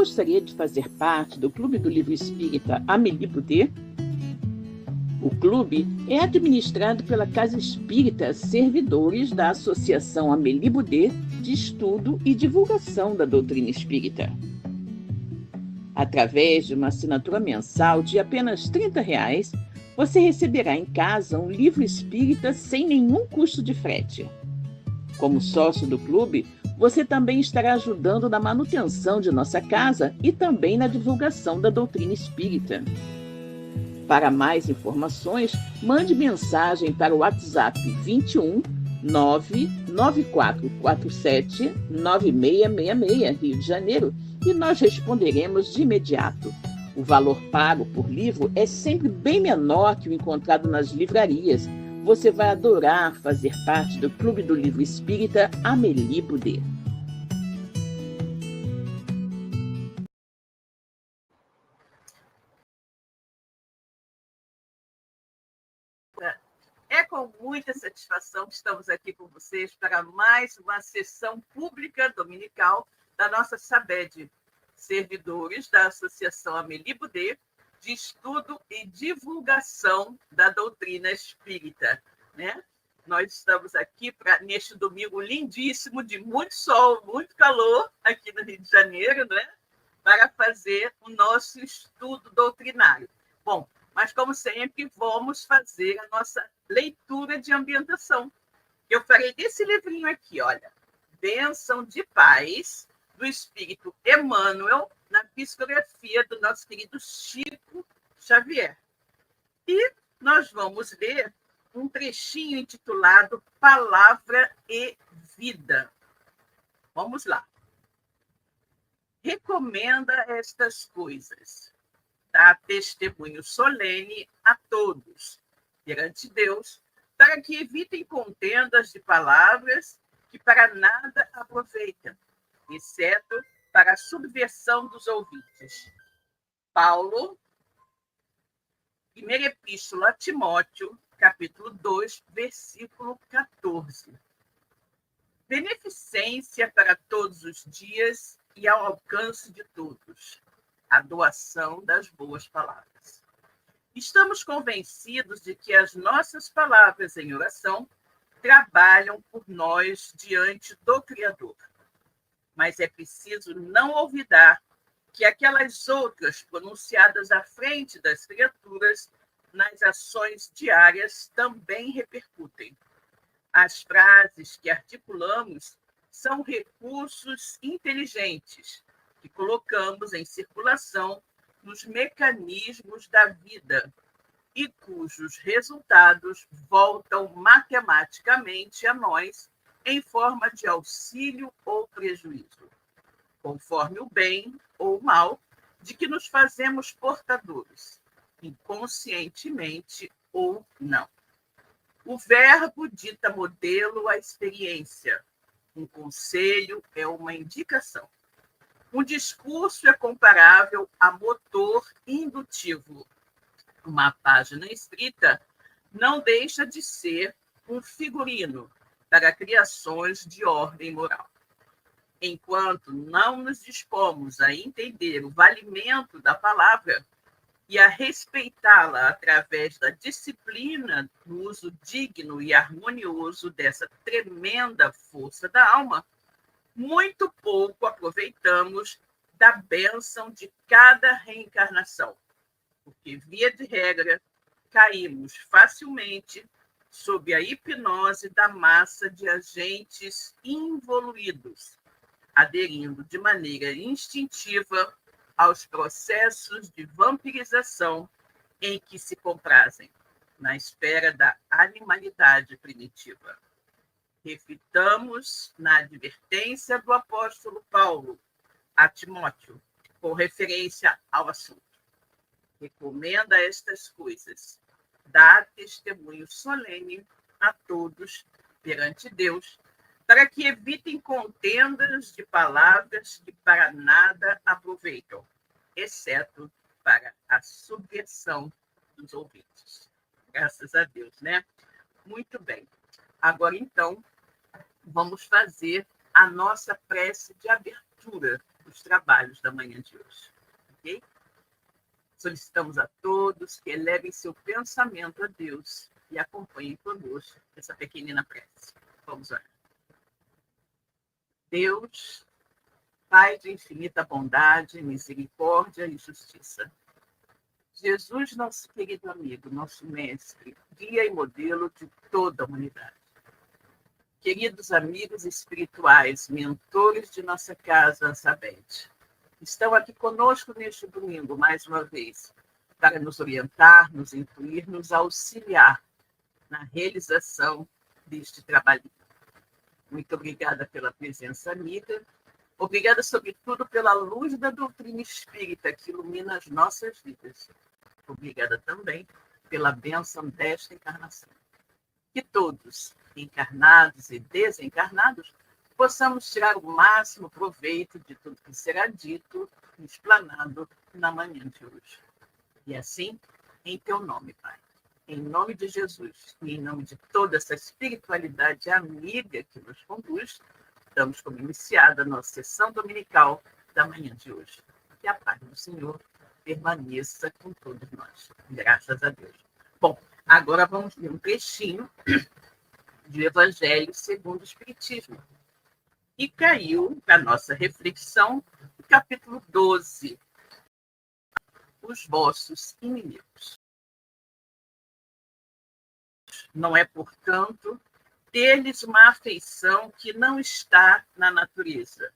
gostaria de fazer parte do Clube do Livro Espírita Amélie Boudet? O clube é administrado pela Casa Espírita Servidores da Associação Amélie Boudet de Estudo e Divulgação da Doutrina Espírita. Através de uma assinatura mensal de apenas R$ 30, você receberá em casa um livro espírita sem nenhum custo de frete. Como sócio do clube, você também estará ajudando na manutenção de nossa casa e também na divulgação da doutrina espírita. Para mais informações, mande mensagem para o WhatsApp 21 99447 9666, Rio de Janeiro, e nós responderemos de imediato. O valor pago por livro é sempre bem menor que o encontrado nas livrarias. Você vai adorar fazer parte do Clube do Livro Espírita Amélie Boudet. É com muita satisfação que estamos aqui com vocês para mais uma sessão pública dominical da nossa SABED, servidores da Associação Amélie Boudet de Estudo e Divulgação da Doutrina Espírita, né? Nós estamos aqui neste domingo lindíssimo, de muito sol, muito calor, aqui no Rio de Janeiro, né? Para fazer o nosso estudo doutrinário. Bom, mas, como sempre, vamos fazer a nossa leitura de ambientação. Eu farei desse livrinho aqui, olha, Bênção de Paz, do Espírito Emmanuel, na psicografia do nosso querido Chico Xavier. E nós vamos ler um trechinho intitulado Palavra e Vida. Vamos lá. Recomenda estas coisas. Dá testemunho solene a todos, perante Deus, para que evitem contendas de palavras que para nada aproveitam, exceto para a subversão dos ouvintes. Paulo, primeira epístola a Timóteo, capítulo 2, versículo 14. Beneficência para todos os dias e ao alcance de todos. A doação das boas palavras. Estamos convencidos de que as nossas palavras em oração trabalham por nós diante do Criador. Mas é preciso não olvidar que aquelas outras pronunciadas à frente das criaturas nas ações diárias também repercutem. As frases que articulamos são recursos inteligentes que colocamos em circulação nos mecanismos da vida e cujos resultados voltam matematicamente a nós em forma de auxílio ou prejuízo, conforme o bem ou o mal de que nos fazemos portadores, inconscientemente ou não. O verbo dita modelo à experiência. Um conselho é uma indicação. Um discurso é comparável a motor indutivo. Uma página escrita não deixa de ser um figurino para criações de ordem moral. Enquanto não nos dispomos a entender o valimento da palavra e a respeitá-la através da disciplina do uso digno e harmonioso dessa tremenda força da alma, muito pouco aproveitamos da bênção de cada reencarnação, porque, via de regra, caímos facilmente sob a hipnose da massa de agentes involuídos, aderindo de maneira instintiva aos processos de vampirização em que se comprazem, na esfera da animalidade primitiva. Reflitamos na advertência do apóstolo Paulo a Timóteo, com referência ao assunto. Recomenda estas coisas, dá testemunho solene a todos perante Deus, para que evitem contendas de palavras que para nada aproveitam, exceto para a subversão dos ouvintes. Graças a Deus, né? Muito bem. Agora, então, vamos fazer a nossa prece de abertura os trabalhos da manhã de hoje. Ok? Solicitamos a todos que elevem seu pensamento a Deus e acompanhem conosco essa pequenina prece. Vamos orar. Deus, Pai de infinita bondade, misericórdia e justiça. Jesus, nosso querido amigo, nosso mestre, guia e modelo de toda a humanidade. Queridos amigos espirituais, mentores de nossa casa, Ansabete, estão aqui conosco neste domingo, mais uma vez, para nos orientar, nos incluir, nos auxiliar na realização deste trabalho. Muito obrigada pela presença amiga. Obrigada, sobretudo, pela luz da doutrina espírita que ilumina as nossas vidas. Obrigada também pela bênção desta encarnação. Que todos, encarnados e desencarnados, possamos tirar o máximo proveito de tudo que será dito e explanado na manhã de hoje. E assim, em teu nome, Pai, em nome de Jesus e em nome de toda essa espiritualidade amiga que nos conduz, damos como iniciada a nossa sessão dominical da manhã de hoje. Que a paz do Senhor permaneça com todos nós. Graças a Deus. Bom, agora vamos ler um trechinho do Evangelho segundo o Espiritismo. E caiu para a nossa reflexão o capítulo 12. Os vossos inimigos. Não é, portanto, ter-lhes uma afeição que não está na natureza,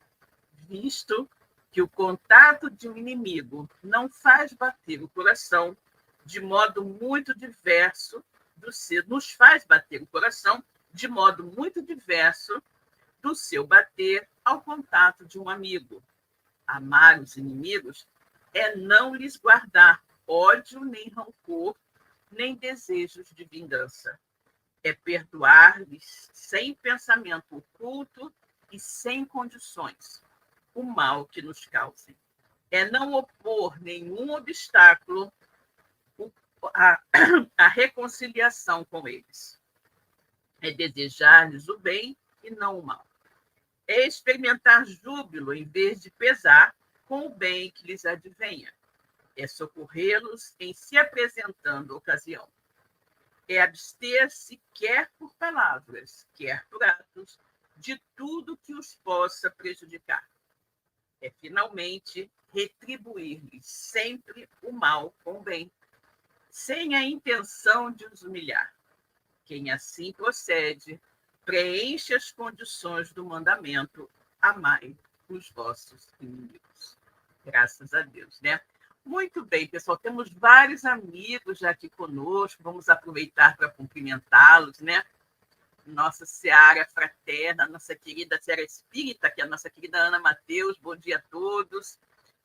visto que o contato de um inimigo não faz bater o coração de modo muito diverso do seu, nos faz bater o coração de modo muito diverso do seu bater ao contato de um amigo. Amar os inimigos é não lhes guardar ódio, nem rancor, nem desejos de vingança. É perdoar-lhes sem pensamento oculto e sem condições o mal que nos causem. É não opor nenhum obstáculo à reconciliação com eles. É desejar-lhes o bem e não o mal. É experimentar júbilo em vez de pesar com o bem que lhes advenha. É socorrê-los em se apresentando ocasião. É abster-se, quer por palavras, quer por atos, de tudo que os possa prejudicar. É, finalmente, retribuir-lhes sempre o mal com o bem, sem a intenção de os humilhar. Quem assim procede, preenche as condições do mandamento, amai os vossos inimigos. Graças a Deus, né? Muito bem, pessoal, temos vários amigos já aqui conosco, vamos aproveitar para cumprimentá-los, né? Nossa Seara fraterna, nossa querida Seara Espírita, que é a nossa querida Ana Mateus, bom dia a todos.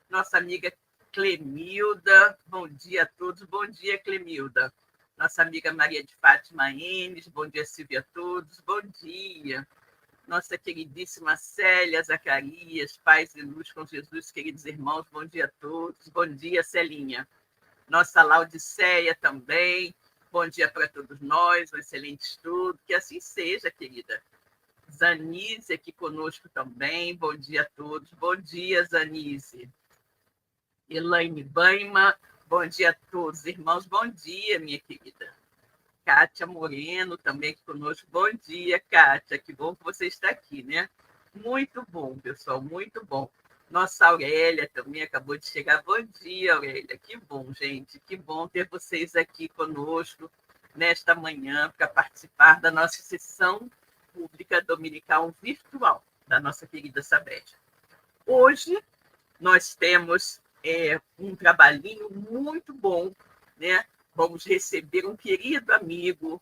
Nossa amiga Clemilda, bom dia a todos, bom dia, Clemilda. Nossa amiga Maria de Fátima Enes, bom dia, Silvia, a todos, bom dia. Nossa queridíssima Célia Zacarias, paz e luz com Jesus, queridos irmãos, bom dia a todos, bom dia, Celinha. Nossa Laodiceia também, bom dia para todos nós, um excelente estudo, que assim seja, querida. Zanise aqui conosco também, bom dia a todos, bom dia, Zanise. Elaine Baima, bom dia a todos, irmãos, bom dia, minha querida. Kátia Moreno também aqui conosco, bom dia, Kátia, que bom que você está aqui, né? Muito bom, pessoal, muito bom. Nossa Aurélia também acabou de chegar, bom dia, Aurélia, que bom, gente, que bom ter vocês aqui conosco nesta manhã para participar da nossa sessão pública dominical virtual da nossa querida Sabete. Hoje nós temos um trabalhinho muito bom, né? Vamos receber um querido amigo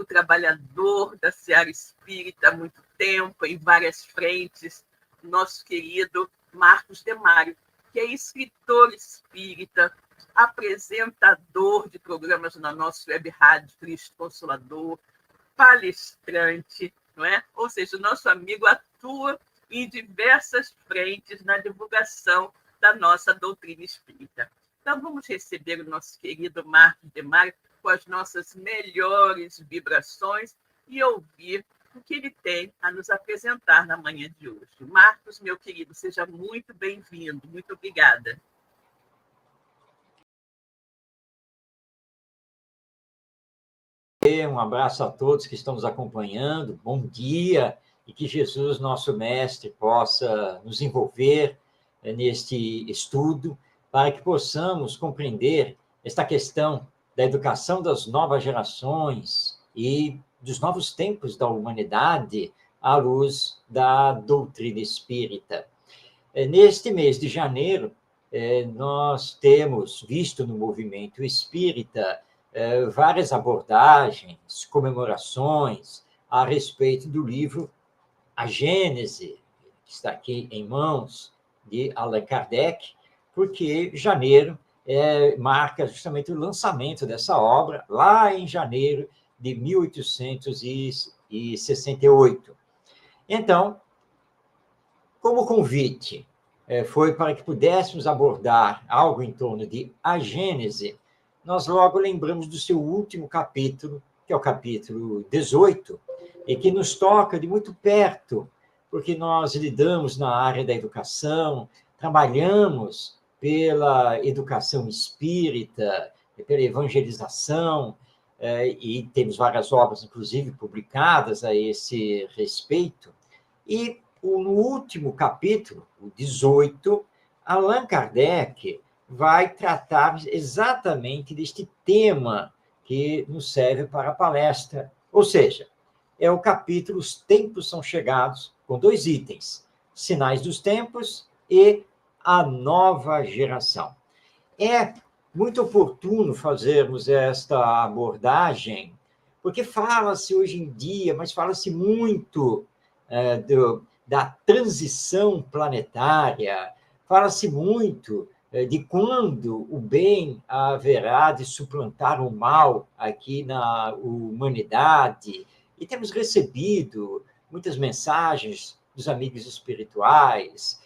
trabalhador da Seara Espírita há muito tempo, em várias frentes, nosso querido Marcos Demário, que é escritor espírita, apresentador de programas na nossa web rádio Cristo Consolador, palestrante, não é? Ou seja, o nosso amigo atua em diversas frentes na divulgação da nossa doutrina espírita. Então, vamos receber o nosso querido Marcos Demário com as nossas melhores vibrações e ouvir o que ele tem a nos apresentar na manhã de hoje. Marcos, meu querido, seja muito bem-vindo. Muito obrigada. Um abraço a todos que estão nos acompanhando. Bom dia e que Jesus, nosso Mestre, possa nos envolver neste estudo para que possamos compreender esta questão da educação das novas gerações e dos novos tempos da humanidade à luz da doutrina espírita. Neste mês de janeiro, nós temos visto no movimento espírita várias abordagens, comemorações a respeito do livro A Gênese, que está aqui em mãos, de Allan Kardec, porque janeiro marca justamente o lançamento dessa obra, lá em janeiro de 1868. Então, como convite foi para que pudéssemos abordar algo em torno de A Gênese, nós logo lembramos do seu último capítulo, que é o capítulo 18, e que nos toca de muito perto, porque nós lidamos na área da educação, trabalhamos pela educação espírita, pela evangelização, e temos várias obras, inclusive, publicadas a esse respeito. E no último capítulo, o 18, Allan Kardec vai tratar exatamente deste tema que nos serve para a palestra. Ou seja, é o capítulo Os Tempos São Chegados, com 2 itens, Sinais dos Tempos e a Nova Geração. É muito oportuno fazermos esta abordagem, porque fala-se hoje em dia, mas fala-se muito da transição planetária, fala-se muito de quando o bem haverá de suplantar o mal aqui na humanidade, e temos recebido muitas mensagens dos amigos espirituais,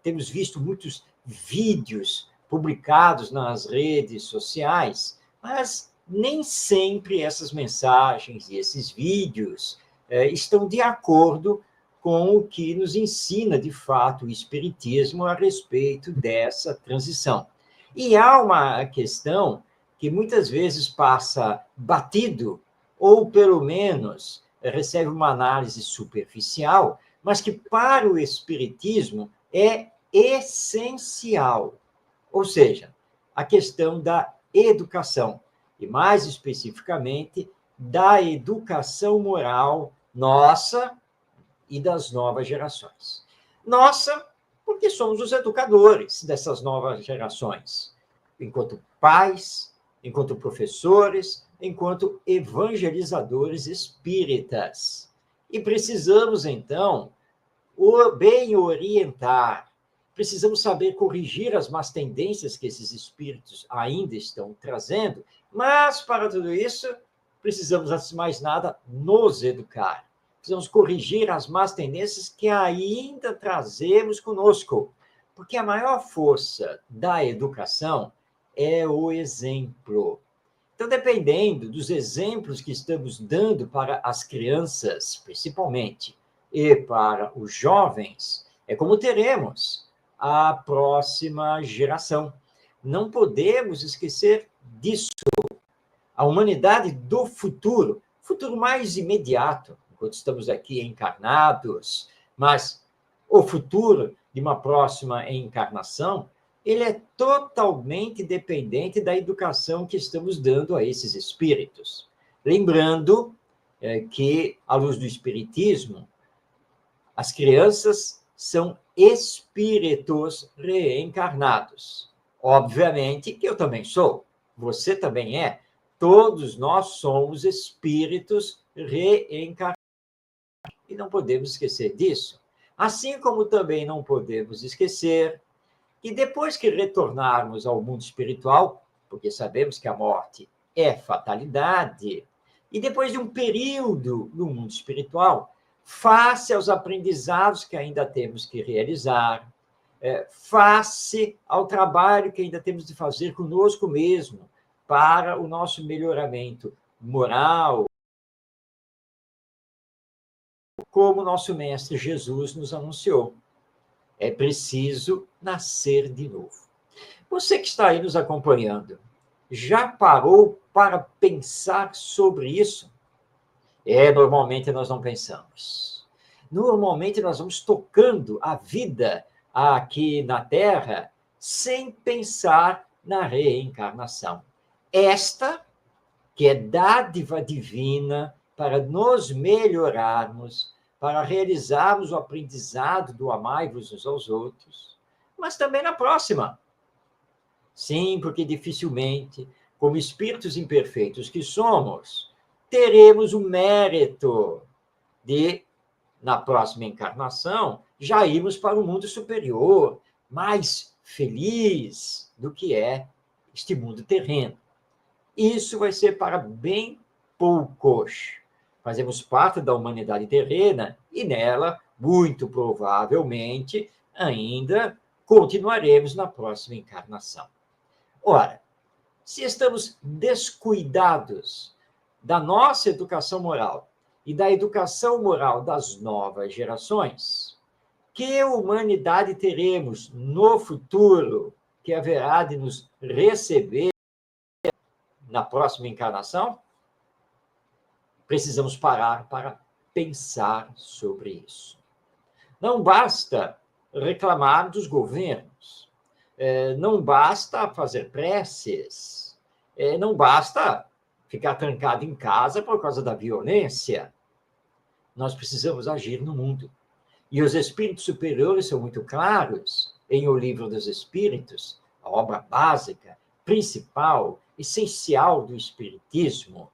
temos visto muitos vídeos publicados nas redes sociais, mas nem sempre essas mensagens e esses vídeos estão de acordo com o que nos ensina, de fato, o Espiritismo a respeito dessa transição. E há uma questão que muitas vezes passa batido, ou pelo menos recebe uma análise superficial, mas que para o Espiritismo é essencial. Ou seja, a questão da educação, e mais especificamente da educação moral nossa e das novas gerações. Nossa, porque somos os educadores dessas novas gerações, enquanto pais, enquanto professores, enquanto evangelizadores espíritas. E precisamos, então, bem orientar, precisamos saber corrigir as más tendências que esses espíritos ainda estão trazendo, mas, para tudo isso, precisamos, antes de mais nada, nos educar. Precisamos corrigir as más tendências que ainda trazemos conosco, porque a maior força da educação é o exemplo. Então, dependendo dos exemplos que estamos dando para as crianças, principalmente, e para os jovens, é como teremos a próxima geração. Não podemos esquecer disso. A humanidade do futuro mais imediato, enquanto estamos aqui encarnados, mas o futuro de uma próxima encarnação, ele é totalmente dependente da educação que estamos dando a esses espíritos. Lembrando que, à luz do Espiritismo, as crianças são espíritos reencarnados. Obviamente que eu também sou, você também é. Todos nós somos espíritos reencarnados. E não podemos esquecer disso. Assim como também não podemos esquecer que depois que retornarmos ao mundo espiritual, porque sabemos que a morte é fatalidade, e depois de um período no mundo espiritual, face aos aprendizados que ainda temos que realizar, face ao trabalho que ainda temos de fazer conosco mesmo para o nosso melhoramento moral, como nosso Mestre Jesus nos anunciou. É preciso nascer de novo. Você que está aí nos acompanhando, já parou para pensar sobre isso? Normalmente nós não pensamos. Normalmente nós vamos tocando a vida aqui na Terra sem pensar na reencarnação. Esta, que é dádiva divina para nos melhorarmos, para realizarmos o aprendizado do amai-vos uns aos outros, mas também na próxima. Sim, porque dificilmente, como espíritos imperfeitos que somos, teremos o mérito de, na próxima encarnação, já irmos para um mundo superior, mais feliz do que é este mundo terreno. Isso vai ser para bem poucos. Fazemos parte da humanidade terrena e nela, muito provavelmente, ainda continuaremos na próxima encarnação. Ora, se estamos descuidados da nossa educação moral e da educação moral das novas gerações, que humanidade teremos no futuro que haverá de nos receber na próxima encarnação? Precisamos parar para pensar sobre isso. Não basta reclamar dos governos, não basta fazer preces, não basta ficar trancado em casa por causa da violência. Nós precisamos agir no mundo. E os espíritos superiores são muito claros em O Livro dos Espíritos, a obra básica, principal, essencial do espiritismo.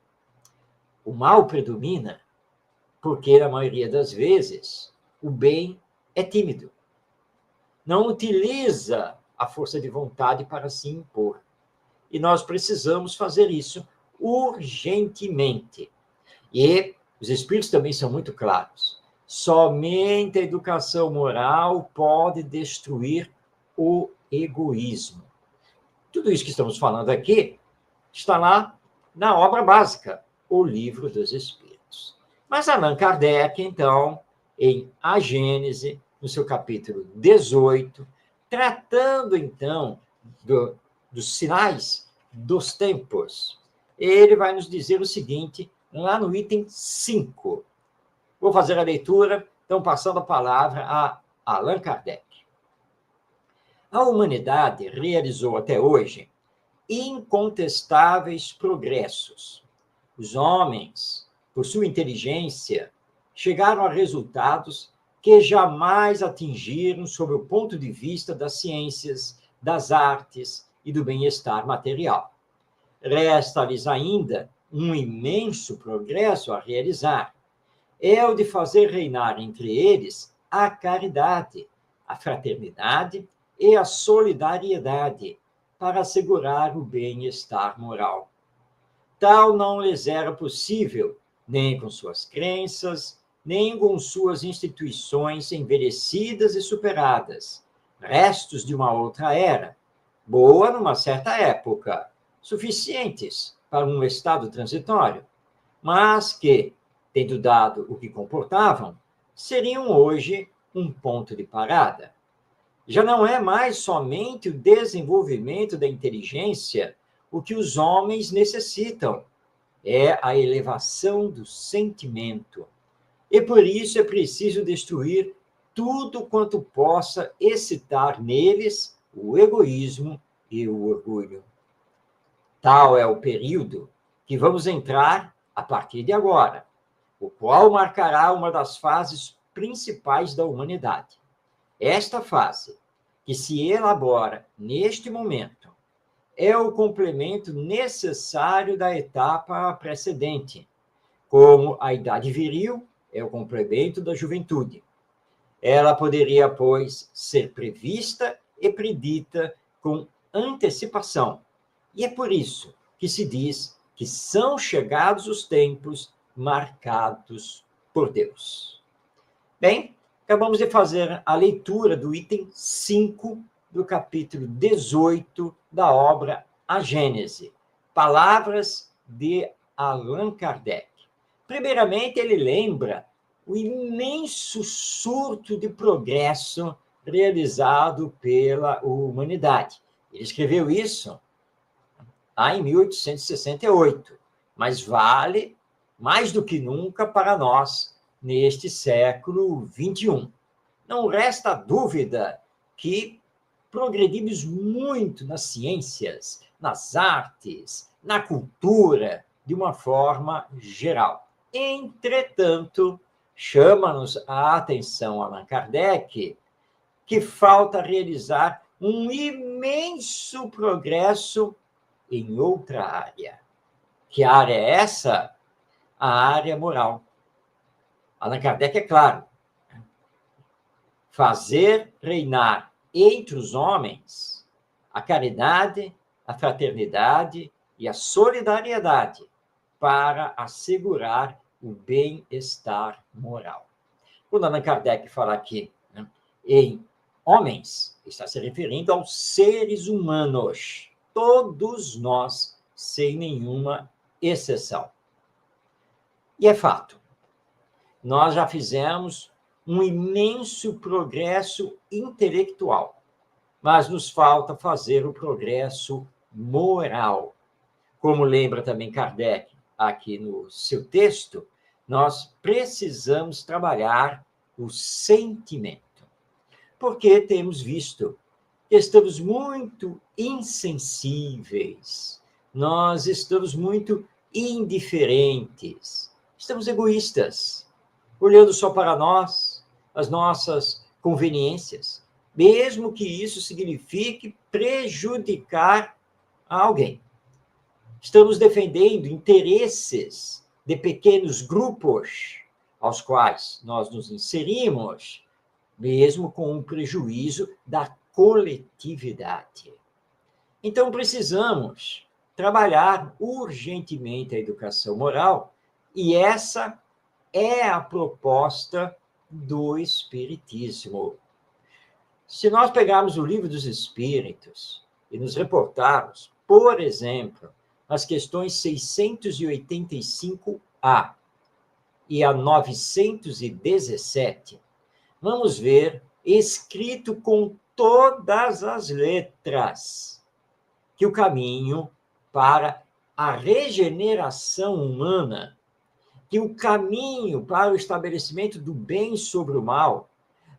O mal predomina porque, na maioria das vezes, o bem é tímido. Não utiliza a força de vontade para se impor. E nós precisamos fazer isso urgentemente. E os espíritos também são muito claros. Somente a educação moral pode destruir o egoísmo. Tudo isso que estamos falando aqui está lá na obra básica, O Livro dos Espíritos. Mas Allan Kardec, então, em A Gênese, no seu capítulo 18, tratando, então, dos sinais dos tempos, ele vai nos dizer o seguinte, lá no item 5. Vou fazer a leitura, então, passando a palavra a Allan Kardec. A humanidade realizou até hoje incontestáveis progressos. Os homens, por sua inteligência, chegaram a resultados que jamais atingiram sob o ponto de vista das ciências, das artes e do bem-estar material. Resta-lhes ainda um imenso progresso a realizar. É o de fazer reinar entre eles a caridade, a fraternidade e a solidariedade para assegurar o bem-estar moral. Tal não lhes era possível, nem com suas crenças, nem com suas instituições envelhecidas e superadas, restos de uma outra era, boa numa certa época, suficientes para um estado transitório, mas que, tendo dado o que comportavam, seriam hoje um ponto de parada. Já não é mais somente o desenvolvimento da inteligência o que os homens necessitam, é a elevação do sentimento. E por isso é preciso destruir tudo quanto possa excitar neles o egoísmo e o orgulho. Tal é o período que vamos entrar a partir de agora, o qual marcará uma das fases principais da humanidade. Esta fase, que se elabora neste momento, é o complemento necessário da etapa precedente, como a idade viril é o complemento da juventude. Ela poderia, pois, ser prevista e predita com antecipação. E é por isso que se diz que são chegados os tempos marcados por Deus. Bem, acabamos de fazer a leitura do item 5 do capítulo 18 da obra A Gênese, Palavras de Allan Kardec. Primeiramente, ele lembra o imenso surto de progresso realizado pela humanidade. Ele escreveu isso lá em 1868, mas vale mais do que nunca para nós neste século XXI. Não resta dúvida que progredimos muito nas ciências, nas artes, na cultura, de uma forma geral. Entretanto, chama-nos a atenção Allan Kardec que falta realizar um imenso progresso em outra área. Que área é essa? A área moral. Allan Kardec é claro. Fazer reinar entre os homens a caridade, a fraternidade e a solidariedade para assegurar o bem-estar moral. Quando Allan Kardec fala aqui, né, em homens, está se referindo aos seres humanos, todos nós, sem nenhuma exceção. E é fato, nós já fizemos um imenso progresso intelectual, mas nos falta fazer o progresso moral. Como lembra também Kardec aqui no seu texto, nós precisamos trabalhar o sentimento, porque temos visto que estamos muito insensíveis, nós estamos muito indiferentes, estamos egoístas, olhando só para nós, as nossas conveniências, mesmo que isso signifique prejudicar a alguém. Estamos defendendo interesses de pequenos grupos aos quais nós nos inserimos, mesmo com o prejuízo da coletividade. Então, precisamos trabalhar urgentemente a educação moral, e essa é a proposta do Espiritismo. Se nós pegarmos o Livro dos Espíritos e nos reportarmos, por exemplo, as questões 685A e a 917, vamos ver, escrito com todas as letras, que o caminho para a regeneração humana, que o caminho para o estabelecimento do bem sobre o mal,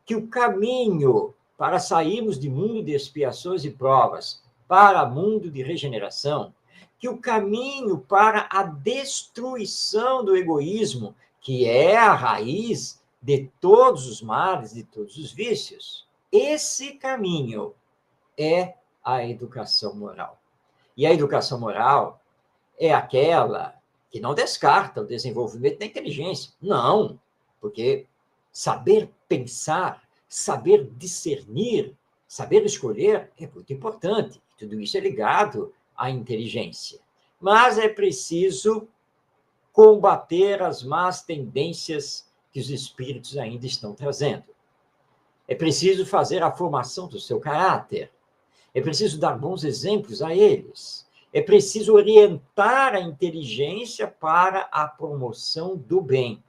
que o caminho para sairmos de mundo de expiações e provas para mundo de regeneração, que o caminho para a destruição do egoísmo, que é a raiz de todos os males, de todos os vícios, esse caminho é a educação moral. E a educação moral é aquela que não descarta o desenvolvimento da inteligência. Não, porque saber pensar, saber discernir, saber escolher é muito importante. Tudo isso é ligado à inteligência. Mas é preciso combater as más tendências que os espíritos ainda estão trazendo. É preciso fazer a formação do seu caráter. É preciso dar bons exemplos a eles. É preciso orientar a inteligência para a promoção do bem.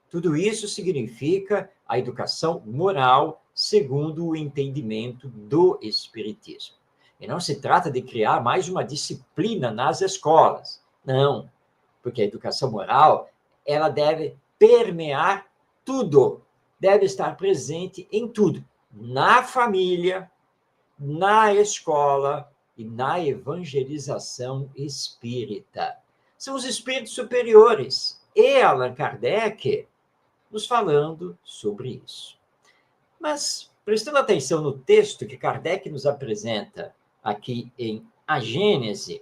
Tudo isso significa a educação moral, segundo o entendimento do Espiritismo. E não se trata de criar mais uma disciplina nas escolas. Não, porque a educação moral, ela deve permear tudo, deve estar presente em tudo, na família, na escola e na evangelização espírita. São os espíritos superiores e Allan Kardec nos falando sobre isso. Mas, prestando atenção no texto que Kardec nos apresenta aqui em A Gênese,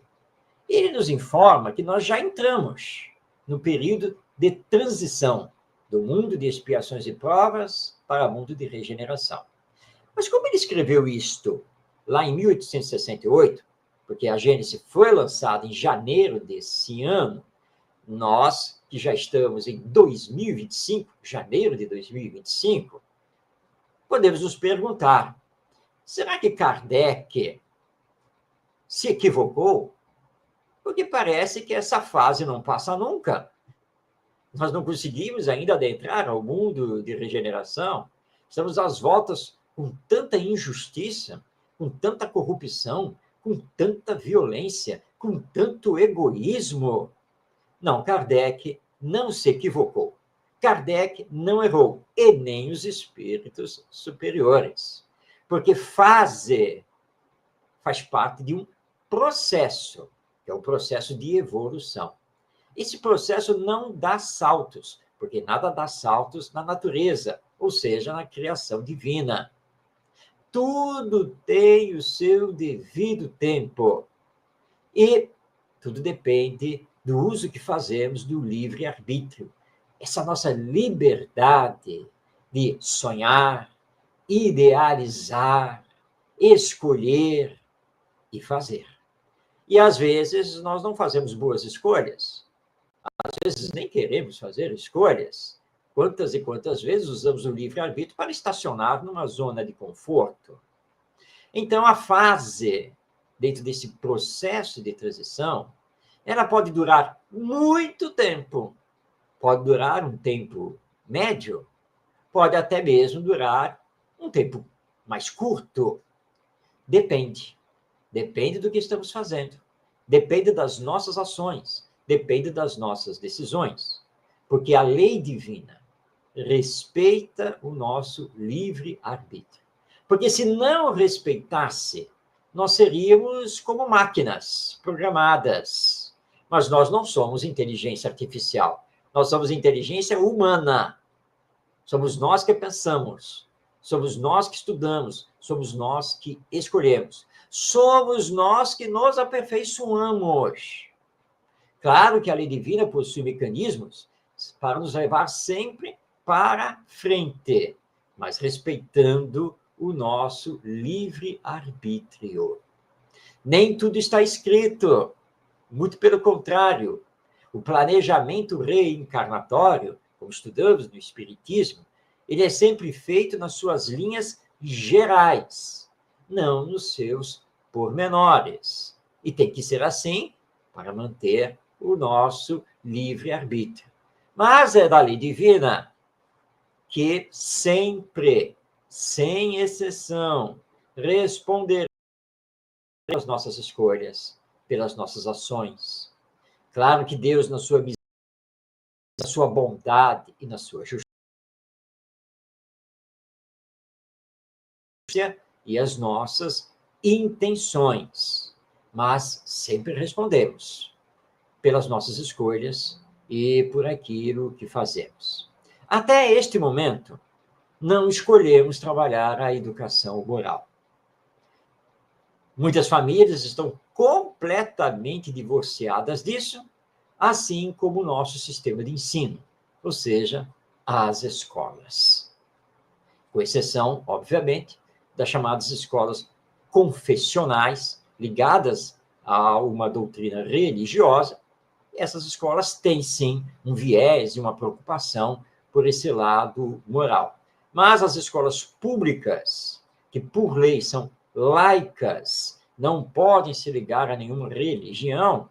ele nos informa que nós já entramos no período de transição do mundo de expiações e provas para o mundo de regeneração. Mas como ele escreveu isto lá em 1868, porque a Gênese foi lançada em janeiro desse ano, nós, que já estamos em 2025, janeiro de 2025, podemos nos perguntar, será que Kardec se equivocou? Porque parece que essa fase não passa nunca. Nós não conseguimos ainda adentrar ao mundo de regeneração. Estamos às voltas com tanta injustiça, com tanta corrupção, com tanta violência, com tanto egoísmo. Não, Kardec não se equivocou. Kardec não errou, e nem os espíritos superiores. Porque fase faz parte de um processo, que é o processo de evolução. Esse processo não dá saltos, porque nada dá saltos na natureza, ou seja, na criação divina. Tudo tem o seu devido tempo. E tudo depende do uso que fazemos do livre-arbítrio. Essa nossa liberdade de sonhar, idealizar, escolher e fazer. E, às vezes, nós não fazemos boas escolhas. Às vezes, nem queremos fazer escolhas. Quantas e quantas vezes usamos o livre-arbítrio para estacionar numa zona de conforto? Então, a fase, dentro desse processo de transição, ela pode durar muito tempo. Pode durar um tempo médio, pode até mesmo durar um tempo mais curto. Depende. Depende do que estamos fazendo. Depende das nossas ações. Depende das nossas decisões. Porque a lei divina respeita o nosso livre-arbítrio. Porque se não respeitasse, nós seríamos como máquinas programadas. Mas nós não somos inteligência artificial. Nós somos inteligência humana. Somos nós que pensamos. Somos nós que estudamos. Somos nós que escolhemos. Somos nós que nos aperfeiçoamos. Claro que a lei divina possui mecanismos para nos levar sempre para frente, mas respeitando o nosso livre-arbítrio. Nem tudo está escrito, muito pelo contrário. O planejamento reencarnatório, como estudamos no Espiritismo, ele é sempre feito nas suas linhas gerais, não nos seus pormenores. E tem que ser assim para manter o nosso livre-arbítrio. Mas é da lei divina que sempre, sem exceção, responderemos pelas nossas escolhas, pelas nossas ações. Claro que Deus, na sua misericórdia, na sua bondade e na sua justiça, e as nossas intenções, mas sempre respondemos pelas nossas escolhas e por aquilo que fazemos. Até este momento, não escolhemos trabalhar a educação moral. Muitas famílias estão completamente divorciadas disso, assim como o nosso sistema de ensino, ou seja, as escolas. Com exceção, obviamente, das chamadas escolas confessionais, ligadas a uma doutrina religiosa. Essas escolas têm, sim, um viés e uma preocupação por esse lado moral. Mas as escolas públicas, que por lei são laicas, não podem se ligar a nenhuma religião,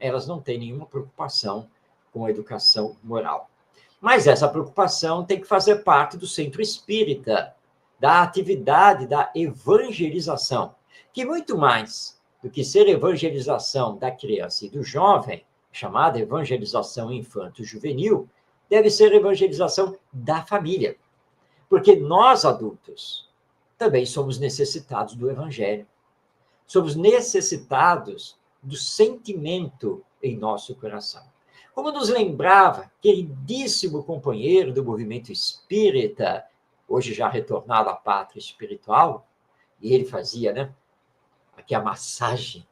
elas não têm nenhuma preocupação com a educação moral. Mas essa preocupação tem que fazer parte do centro espírita, da atividade da evangelização, que muito mais do que ser evangelização da criança e do jovem, chamada evangelização infanto-juvenil, deve ser evangelização da família. Porque nós, adultos, também somos necessitados do evangelho. Somos necessitados do sentimento em nosso coração. Como nos lembrava, queridíssimo companheiro do movimento espírita, hoje já retornado à pátria espiritual, e ele fazia, né, aqui a massagem,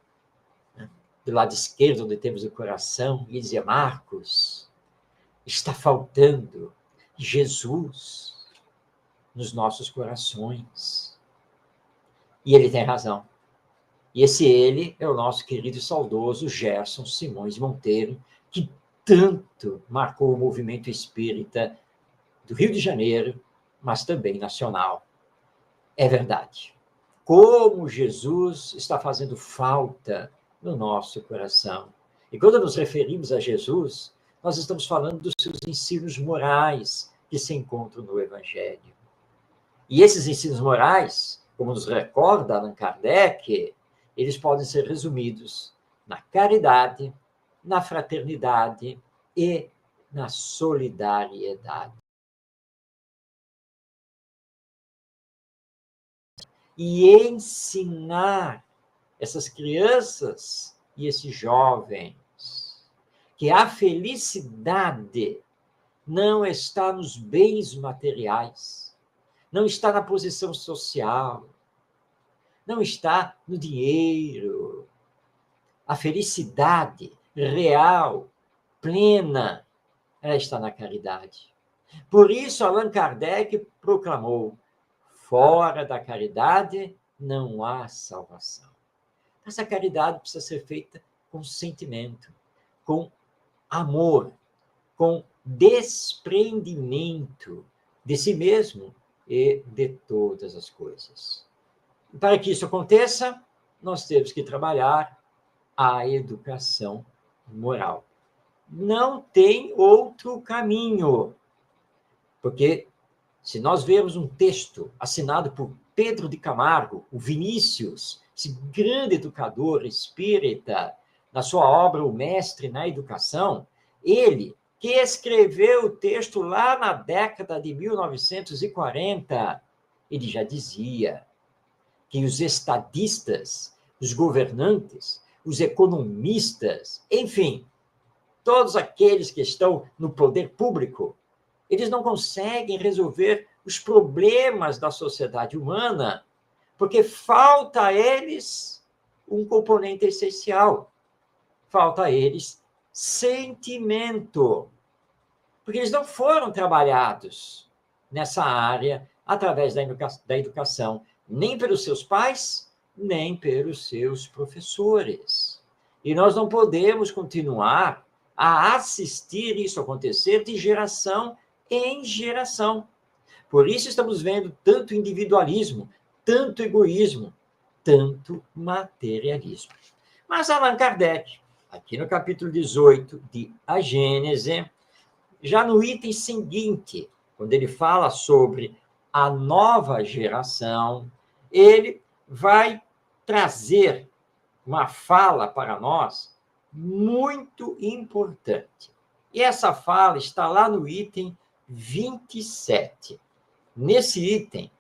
né, do lado esquerdo, onde temos o coração, e dizia: Marcos, está faltando Jesus nos nossos corações. E ele tem razão. E esse ele é o nosso querido e saudoso Gerson Simões Monteiro, que tanto marcou o movimento espírita do Rio de Janeiro, mas também nacional. É verdade. Como Jesus está fazendo falta no nosso coração. E quando nos referimos a Jesus, nós estamos falando dos seus ensinos morais que se encontram no Evangelho. E esses ensinos morais, como nos recorda Allan Kardec, eles podem ser resumidos na caridade, na fraternidade e na solidariedade. E ensinar essas crianças e esses jovens que a felicidade não está nos bens materiais, não está na posição social, não está no dinheiro. A felicidade real, plena, ela está na caridade. Por isso, Allan Kardec proclamou: fora da caridade não há salvação. Essa caridade precisa ser feita com sentimento, com amor, com desprendimento de si mesmo e de todas as coisas. Para que isso aconteça, nós temos que trabalhar a educação moral. Não tem outro caminho, porque se nós vermos um texto assinado por Pedro de Camargo, o Vinícius, esse grande educador espírita, na sua obra O Mestre na Educação, ele que escreveu o texto lá na década de 1940, ele já dizia que os estadistas, os governantes, os economistas, enfim, todos aqueles que estão no poder público, eles não conseguem resolver os problemas da sociedade humana porque falta a eles um componente essencial. Falta a eles sentimento. Porque eles não foram trabalhados nessa área através da educação, nem pelos seus pais, nem pelos seus professores. E nós não podemos continuar a assistir isso acontecer de geração em geração. Por isso estamos vendo tanto individualismo, tanto egoísmo, tanto materialismo. Mas Allan Kardec, aqui no capítulo 18 de A Gênese, já no item seguinte, quando ele fala sobre a nova geração, ele vai trazer uma fala para nós muito importante. E essa fala está lá no item 27. Nesse item,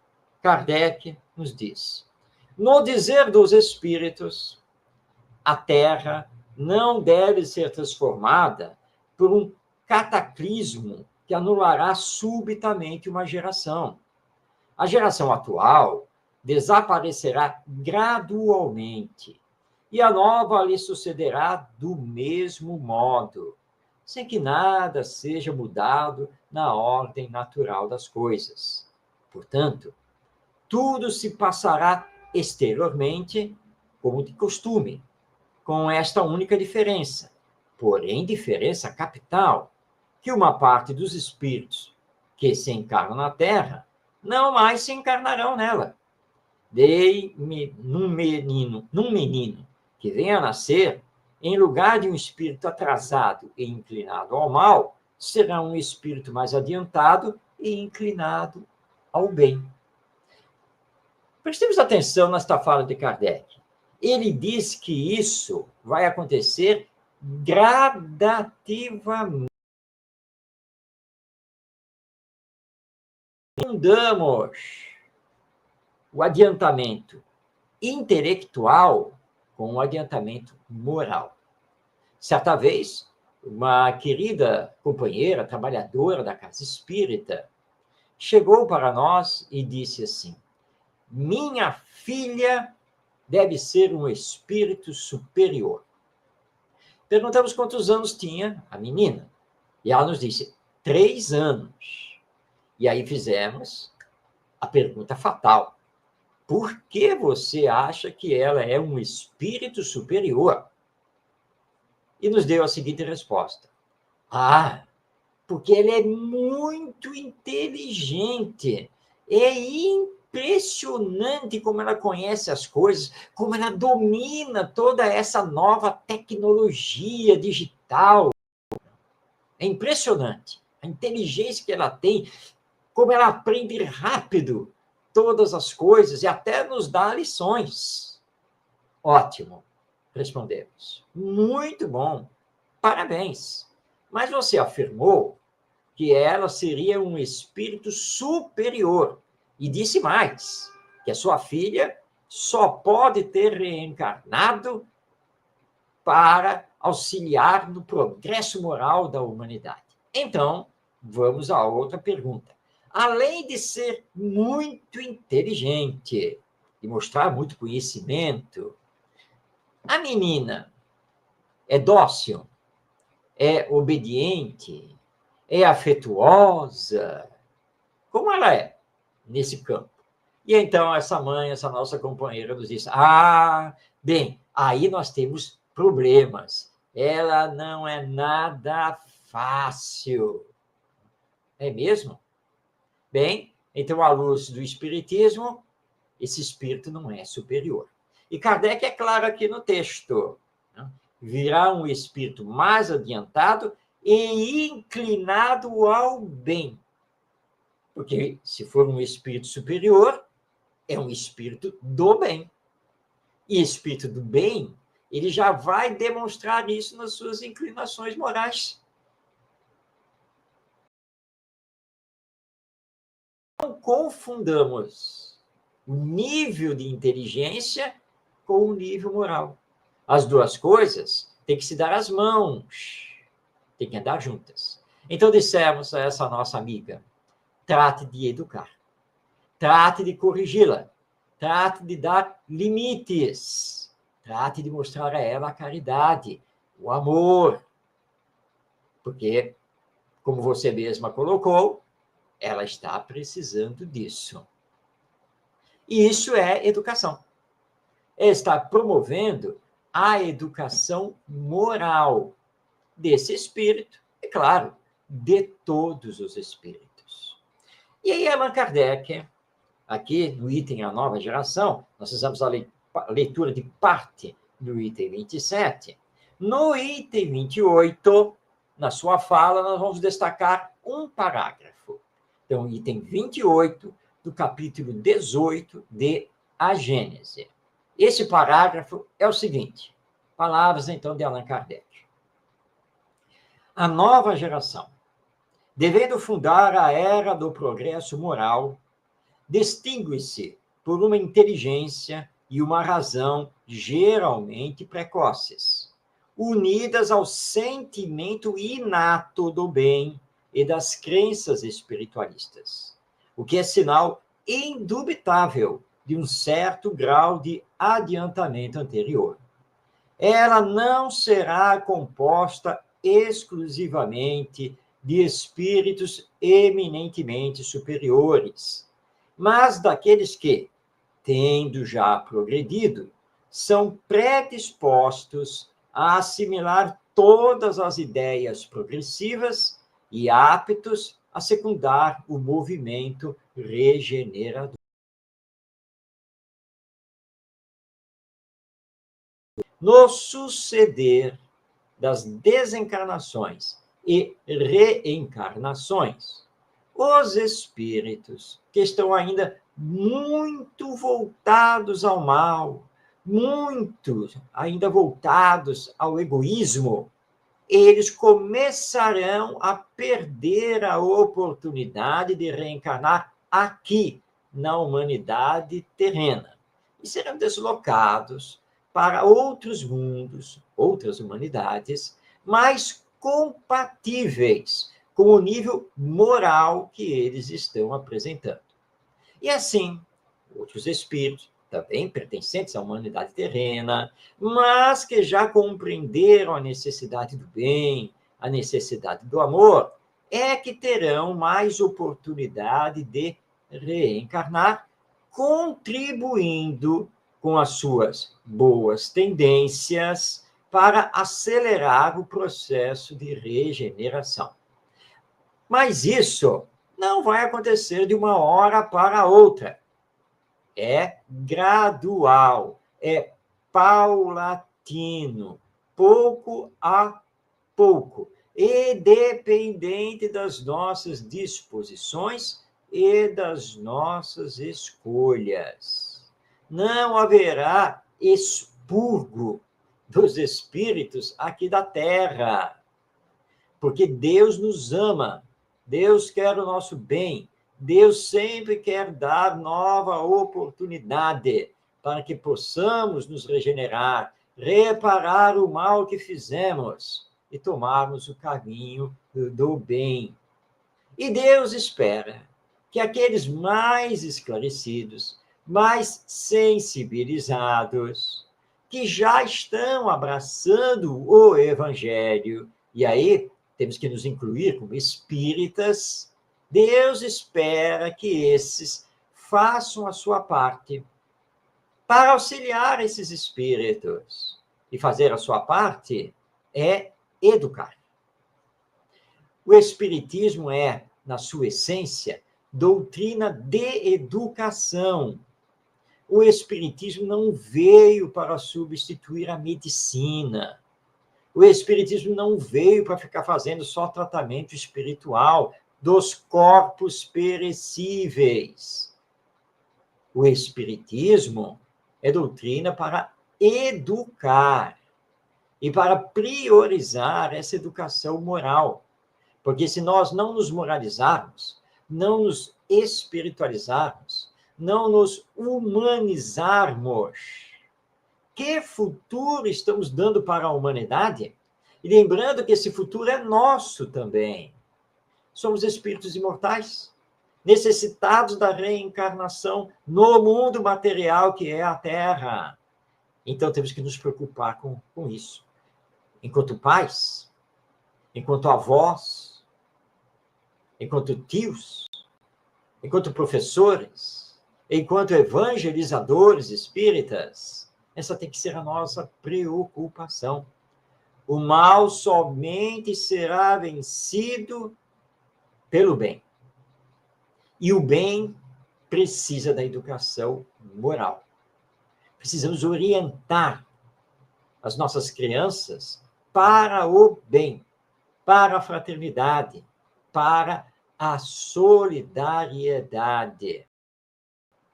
Kardec nos diz: no dizer dos espíritos, a Terra não deve ser transformada por um cataclismo que anulará subitamente uma geração. A geração atual desaparecerá gradualmente e a nova lhe sucederá do mesmo modo, sem que nada seja mudado na ordem natural das coisas. Portanto, tudo se passará exteriormente como de costume, com esta única diferença, porém diferença capital, que uma parte dos espíritos que se encarnam na Terra não mais se encarnarão nela. Num menino que venha a nascer, em lugar de um espírito atrasado e inclinado ao mal, será um espírito mais adiantado e inclinado ao bem. Prestemos atenção nesta fala de Kardec. Ele diz que isso vai acontecer gradativamente. Não damos o adiantamento intelectual com o adiantamento moral. Certa vez, uma querida companheira, trabalhadora da casa espírita, chegou para nós e disse assim: minha filha deve ser um espírito superior. Perguntamos quantos anos tinha a menina. E ela nos disse: 3 anos. E aí fizemos a pergunta fatal: por que você acha que ela é um espírito superior? E nos deu a seguinte resposta: porque ela é muito inteligente. É impressionante como ela conhece as coisas, como ela domina toda essa nova tecnologia digital. É impressionante a inteligência que ela tem, como ela aprende rápido todas as coisas e até nos dá lições. Ótimo, respondemos. Muito bom, parabéns. Mas você afirmou que ela seria um espírito superior. E disse mais, que a sua filha só pode ter reencarnado para auxiliar no progresso moral da humanidade. Então, vamos à outra pergunta. Além de ser muito inteligente e mostrar muito conhecimento, a menina é dócil, é obediente, é afetuosa. Como ela é nesse campo? E então essa mãe, essa nossa companheira, nos diz: bem, aí nós temos problemas. Ela não é nada fácil. É mesmo? Bem, então, à luz do Espiritismo, esse espírito não é superior. E Kardec é claro aqui no texto, né? Virá um espírito mais adiantado e inclinado ao bem. Porque se for um espírito superior, é um espírito do bem. E espírito do bem, ele já vai demonstrar isso nas suas inclinações morais. Não confundamos o nível de inteligência com o nível moral. As duas coisas têm que se dar as mãos, têm que andar juntas. Então dissemos a essa nossa amiga: trate de educar, trate de corrigi-la, trate de dar limites, trate de mostrar a ela a caridade, o amor. Porque, como você mesma colocou, ela está precisando disso. E isso é educação. É estar promovendo a educação moral desse espírito, e, claro, de todos os espíritos. E aí, Allan Kardec, aqui no item A Nova Geração, nós fizemos a leitura de parte do item 27. No item 28, na sua fala, nós vamos destacar um parágrafo. Então, item 28 do capítulo 18 de A Gênese. Esse parágrafo é o seguinte, palavras, então, de Allan Kardec. A nova geração, devendo fundar a era do progresso moral, distingue-se por uma inteligência e uma razão geralmente precoces, unidas ao sentimento inato do bem e das crenças espiritualistas, o que é sinal indubitável de um certo grau de adiantamento anterior. Ela não será composta exclusivamente de espíritos eminentemente superiores, mas daqueles que, tendo já progredido, são predispostos a assimilar todas as ideias progressivas e aptos a secundar o movimento regenerador. No suceder das desencarnações e reencarnações, os espíritos que estão ainda muito voltados ao mal, muito ainda voltados ao egoísmo, eles começarão a perder a oportunidade de reencarnar aqui, na humanidade terrena, e serão deslocados para outros mundos, outras humanidades, mais compatíveis com o nível moral que eles estão apresentando. E assim, outros espíritos, também pertencentes à humanidade terrena, mas que já compreenderam a necessidade do bem, a necessidade do amor, é que terão mais oportunidade de reencarnar, contribuindo com as suas boas tendências para acelerar o processo de regeneração. Mas isso não vai acontecer de uma hora para outra. É gradual, é paulatino, pouco a pouco. independente das nossas disposições e das nossas escolhas. Não haverá expurgo dos espíritos aqui da Terra, porque Deus nos ama, Deus quer o nosso bem, Deus sempre quer dar nova oportunidade para que possamos nos regenerar, reparar o mal que fizemos e tomarmos o caminho do bem. E Deus espera que aqueles mais esclarecidos, mais sensibilizados, que já estão abraçando o Evangelho, e aí temos que nos incluir como espíritas, Deus espera que esses façam a sua parte para auxiliar esses espíritos. E fazer a sua parte é educar. O Espiritismo é, na sua essência, doutrina de educação. O Espiritismo não veio para substituir a medicina. O Espiritismo não veio para ficar fazendo só tratamento espiritual dos corpos perecíveis. O Espiritismo é doutrina para educar e para priorizar essa educação moral. Porque se nós não nos moralizarmos, não nos espiritualizarmos, não nos humanizarmos, que futuro estamos dando para a humanidade? E lembrando que esse futuro é nosso também. Somos espíritos imortais, necessitados da reencarnação no mundo material que é a Terra. Então temos que nos preocupar com isso. Enquanto pais, enquanto avós, enquanto tios, enquanto professores, enquanto evangelizadores espíritas, essa tem que ser a nossa preocupação. O mal somente será vencido pelo bem. E o bem precisa da educação moral. Precisamos orientar as nossas crianças para o bem, para a fraternidade, para a solidariedade.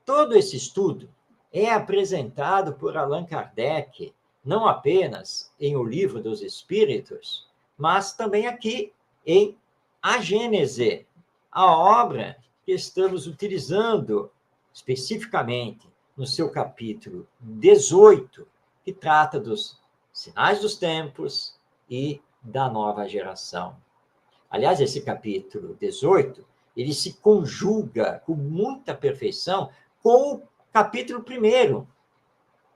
Todo esse estudo é apresentado por Allan Kardec, não apenas em O Livro dos Espíritos, mas também aqui em A Gênese, a obra que estamos utilizando especificamente no seu capítulo 18, que trata dos sinais dos tempos e da nova geração. Aliás, esse capítulo 18, ele se conjuga com muita perfeição com o capítulo 1,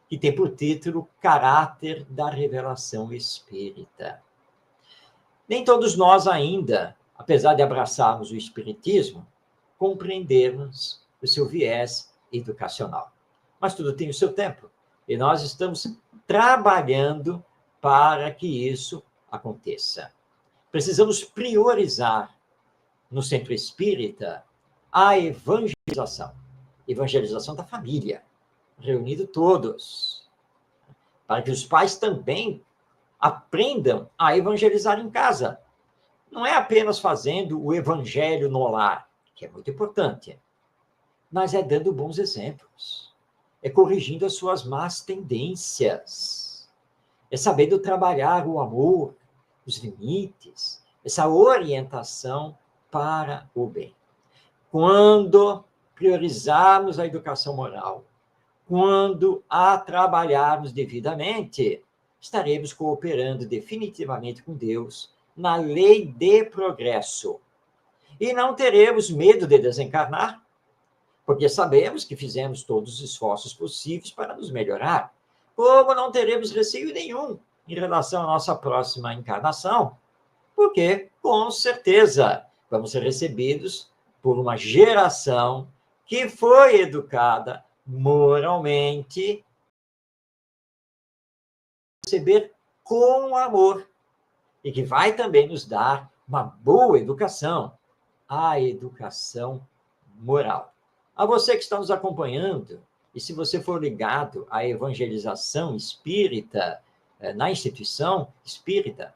que tem por título Caráter da Revelação Espírita. Nem todos nós ainda, apesar de abraçarmos o Espiritismo, compreendemos o seu viés educacional. Mas tudo tem o seu tempo, e nós estamos trabalhando para que isso aconteça. Precisamos priorizar no centro espírita a evangelização da família, reunindo todos, para que os pais também aprendam a evangelizar em casa. Não é apenas fazendo o evangelho no lar, que é muito importante, mas é dando bons exemplos, é corrigindo as suas más tendências, é sabendo trabalhar o amor, os limites, essa orientação para o bem. Quando priorizarmos a educação moral, quando a trabalharmos devidamente, estaremos cooperando definitivamente com Deus na lei de progresso. E não teremos medo de desencarnar, porque sabemos que fizemos todos os esforços possíveis para nos melhorar. Como não teremos receio nenhum em relação à nossa próxima encarnação, porque, com certeza, vamos ser recebidos por uma geração que foi educada moralmente, receber com amor, e que vai também nos dar uma boa educação, a educação moral. A você que está nos acompanhando, e se você for ligado à evangelização espírita, na instituição espírita,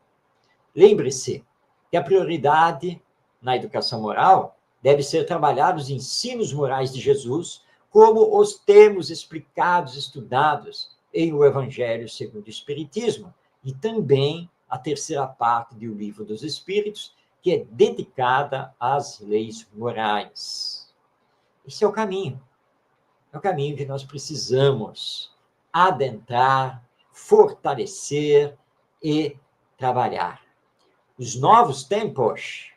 lembre-se que a prioridade na educação moral deve ser trabalhar os ensinos morais de Jesus, como os temos explicados, estudados em O Evangelho segundo o Espiritismo, e também a terceira parte do Livro dos Espíritos, que é dedicada às leis morais. Esse é o caminho que nós precisamos adentrar, fortalecer e trabalhar. Os novos tempos,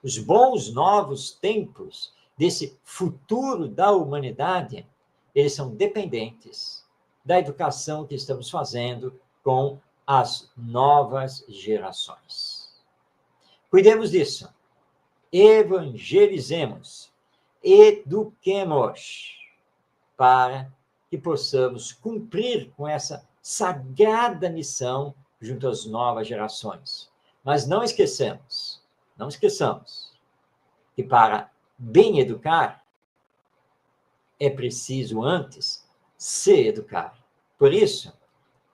os bons novos tempos desse futuro da humanidade, eles são dependentes da educação que estamos fazendo com as novas gerações. Cuidemos disso. Evangelizemos. Eduquemos para que possamos cumprir com essa sagrada missão junto às novas gerações. Mas não esqueçamos que para bem educar, é preciso antes se educar. Por isso,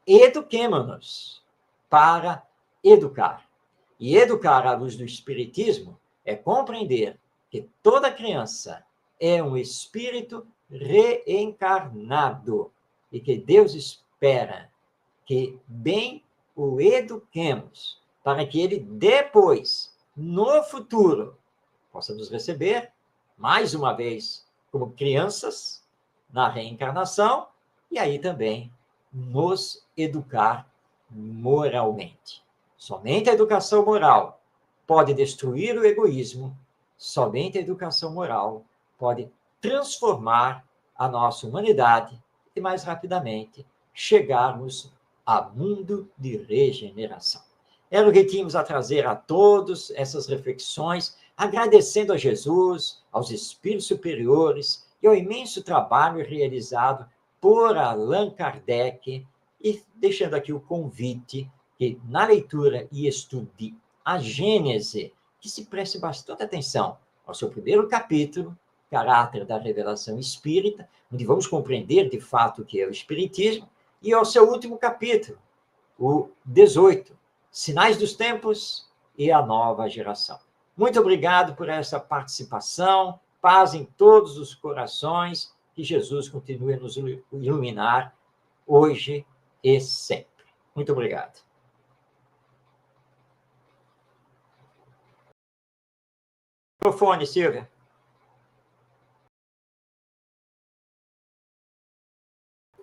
eduquemo-nos para educar. E educar à luz do Espiritismo é compreender que toda criança é um espírito reencarnado e que Deus espera que bem o eduquemos para que ele depois, no futuro, possa nos receber mais uma vez como crianças na reencarnação e aí também nos educar moralmente. Somente a educação moral pode destruir o egoísmo, somente a educação moral pode transformar a nossa humanidade e, mais rapidamente, chegarmos a mundo de regeneração. Era o que tínhamos a trazer a todos essas reflexões, agradecendo a Jesus, aos espíritos superiores e ao imenso trabalho realizado por Allan Kardec, e deixando aqui o convite que, na leitura e estudo de A Gênese, que se preste bastante atenção ao seu primeiro capítulo, Caráter da Revelação Espírita, onde vamos compreender de fato o que é o Espiritismo, e ao seu último capítulo, o 18, Sinais dos Tempos e a Nova Geração. Muito obrigado por essa participação, paz em todos os corações, que Jesus continue a nos iluminar hoje e sempre. Muito obrigado. Microfone, Silvia.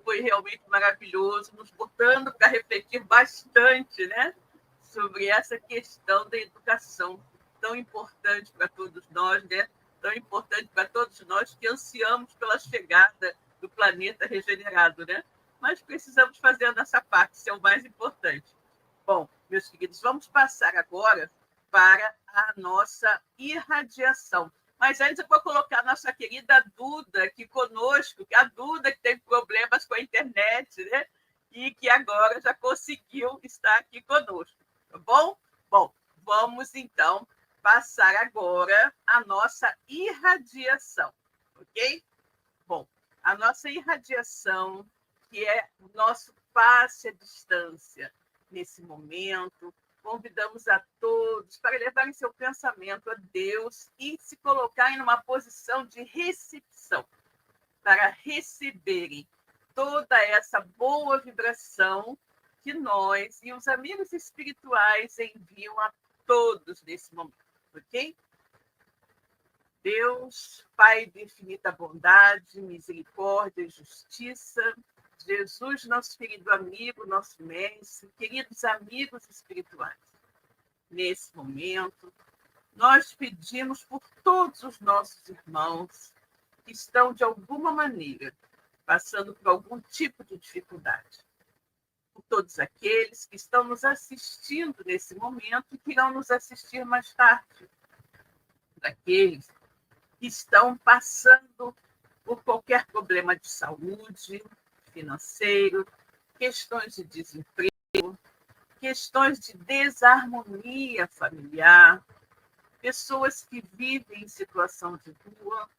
Foi realmente maravilhoso, nos botando para refletir bastante, né, sobre essa questão da educação, tão importante para todos nós, né, tão importante para todos nós que ansiamos pela chegada do planeta regenerado, né? Mas precisamos fazer a nossa parte, isso é o mais importante. Bom, meus queridos, vamos passar agora para a nossa irradiação. Mas antes eu vou colocar a nossa querida Duda aqui conosco, que a Duda que tem problemas com a internet, né? E que agora já conseguiu estar aqui conosco, tá bom? Bom, vamos então passar agora a nossa irradiação, ok? Bom, a nossa irradiação, que é o nosso passe à distância nesse momento, convidamos a todos para levarem seu pensamento a Deus e se colocarem numa posição de recepção, para receberem toda essa boa vibração que nós e os amigos espirituais enviam a todos nesse momento, ok? Deus, Pai de infinita bondade, misericórdia e justiça, Jesus, nosso querido amigo, nosso mestre, queridos amigos espirituais, nesse momento, nós pedimos por todos os nossos irmãos que estão, de alguma maneira, passando por algum tipo de dificuldade. Por todos aqueles que estão nos assistindo nesse momento e que irão nos assistir mais tarde. Por aqueles que estão passando por qualquer problema de saúde, financeiro, questões de desemprego, questões de desarmonia familiar, pessoas que vivem em situação de rua,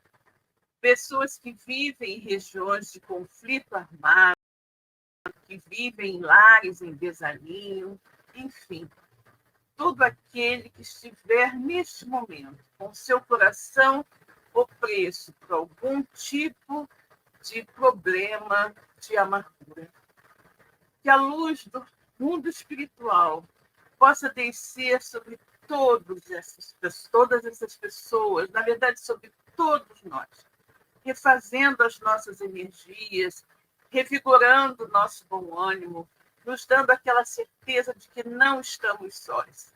pessoas que vivem em regiões de conflito armado, que vivem em lares em desalinho, enfim, todo aquele que estiver neste momento com seu coração opresso por algum tipo de problema de amargura. Que a luz do mundo espiritual possa descer sobre todas essas pessoas, na verdade, sobre todos nós, refazendo as nossas energias, revigorando o nosso bom ânimo, nos dando aquela certeza de que não estamos sós,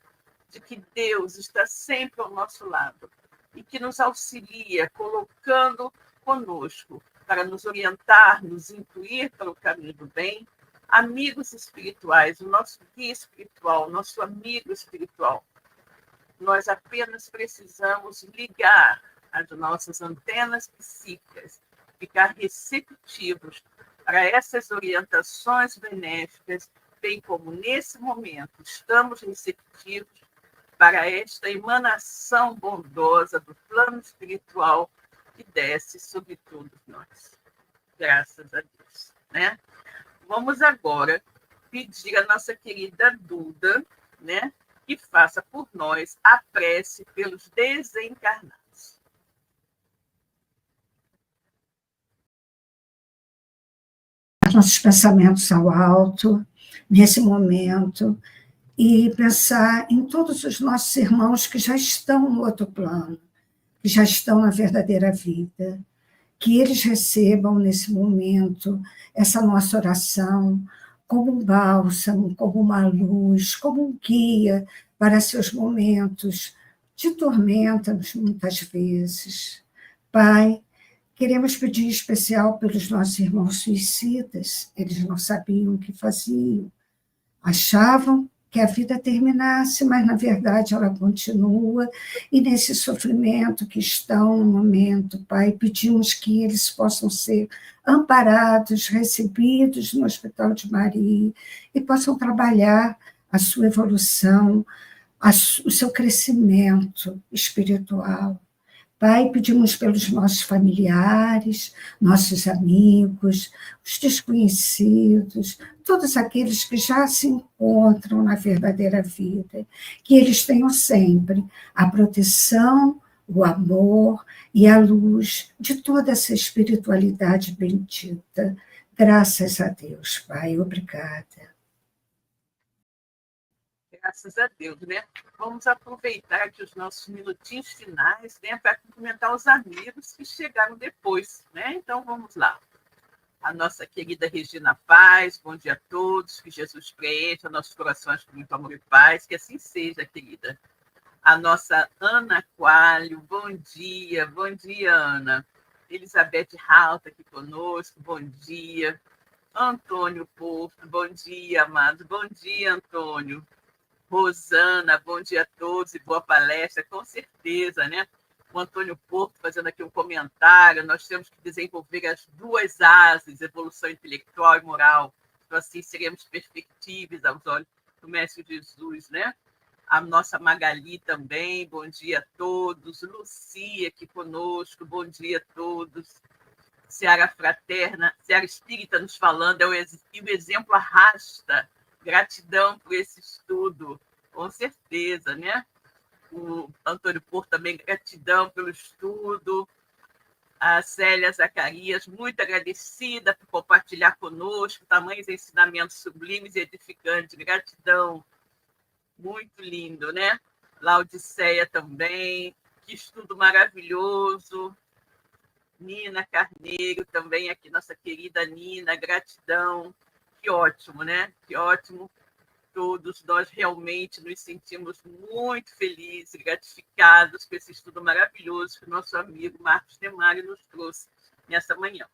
de que Deus está sempre ao nosso lado e que nos auxilia, colocando conosco para nos orientar, nos intuir pelo caminho do bem, amigos espirituais, o nosso guia espiritual, o nosso amigo espiritual. Nós apenas precisamos ligar as nossas antenas psíquicas, ficar receptivos para essas orientações benéficas, bem como nesse momento estamos receptivos para esta emanação bondosa do plano espiritual que desce sobre todos nós. Graças a Deus, né? Vamos agora pedir à nossa querida Duda, né, que faça por nós a prece pelos desencarnados. Nossos pensamentos ao alto, nesse momento, e pensar em todos os nossos irmãos que já estão no outro plano, que já estão na verdadeira vida, que eles recebam nesse momento essa nossa oração como um bálsamo, como uma luz, como um guia para seus momentos de tormenta, muitas vezes. Pai, queremos pedir em especial pelos nossos irmãos suicidas. Eles não sabiam o que faziam, achavam que a vida terminasse, mas, na verdade, ela continua, e nesse sofrimento que estão no momento, Pai, pedimos que eles possam ser amparados, recebidos no Hospital de Maria, e possam trabalhar a sua evolução, o seu crescimento espiritual. Pai, pedimos pelos nossos familiares, nossos amigos, os desconhecidos, todos aqueles que já se encontram na verdadeira vida, que eles tenham sempre a proteção, o amor e a luz de toda essa espiritualidade bendita. Graças a Deus, Pai. Obrigada. Graças a Deus, né? Vamos aproveitar aqui os nossos minutinhos finais, né, para cumprimentar os amigos que chegaram depois, né? Então, vamos lá. A nossa querida Regina Paz, bom dia a todos, que Jesus preencha nossos corações com muito amor e paz, que assim seja, querida. A nossa Ana Coalho, bom dia, Ana. Elizabeth Rauta aqui conosco, bom dia. Antônio Porto, bom dia, amado, bom dia, Antônio. Rosana, bom dia a todos e boa palestra, com certeza, né? O Antônio Porto fazendo aqui um comentário, nós temos que desenvolver as duas asas, evolução intelectual e moral, então assim seremos perfectíveis aos olhos do Mestre Jesus, né? A nossa Magali também, bom dia a todos. Lucia aqui conosco, bom dia a todos. Seara Fraterna, Seara Espírita nos falando, o exemplo arrasta. Gratidão por esse estudo, com certeza, né? O Antônio Porto também, gratidão pelo estudo. A Célia Zacarias, muito agradecida por compartilhar conosco tamanhos ensinamentos sublimes e edificantes. Gratidão, muito lindo, né? Laodiceia também, que estudo maravilhoso. Nina Carneiro também aqui, nossa querida Nina, gratidão. Que ótimo, né? Que ótimo. Todos nós realmente nos sentimos muito felizes, gratificados com esse estudo maravilhoso que o nosso amigo Marcos Demário nos trouxe nessa manhã.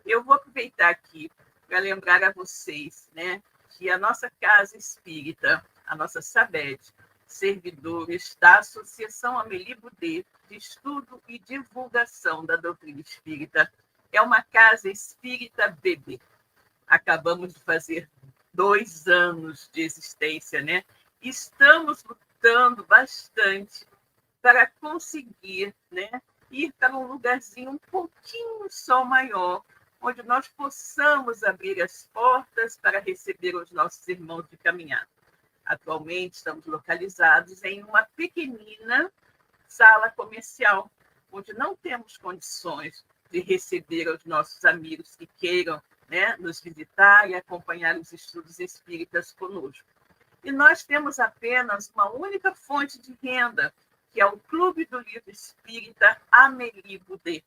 Eu vou aproveitar aqui para lembrar a vocês, né, que a nossa Casa Espírita, a nossa SABED, servidores da Associação Amélie Boudet de Estudo e Divulgação da Doutrina Espírita, é uma casa espírita bebê. Acabamos de fazer 2 anos de existência, né? Estamos lutando bastante para conseguir, né, ir para um lugarzinho um pouquinho só maior, onde nós possamos abrir as portas para receber os nossos irmãos de caminhada. Atualmente, estamos localizados em uma pequenina sala comercial, onde não temos condições de receber os nossos amigos que queiram, né, nos visitar e acompanhar os estudos espíritas conosco. E nós temos apenas uma única fonte de renda, que é o Clube do Livro Espírita Amélie Boudet.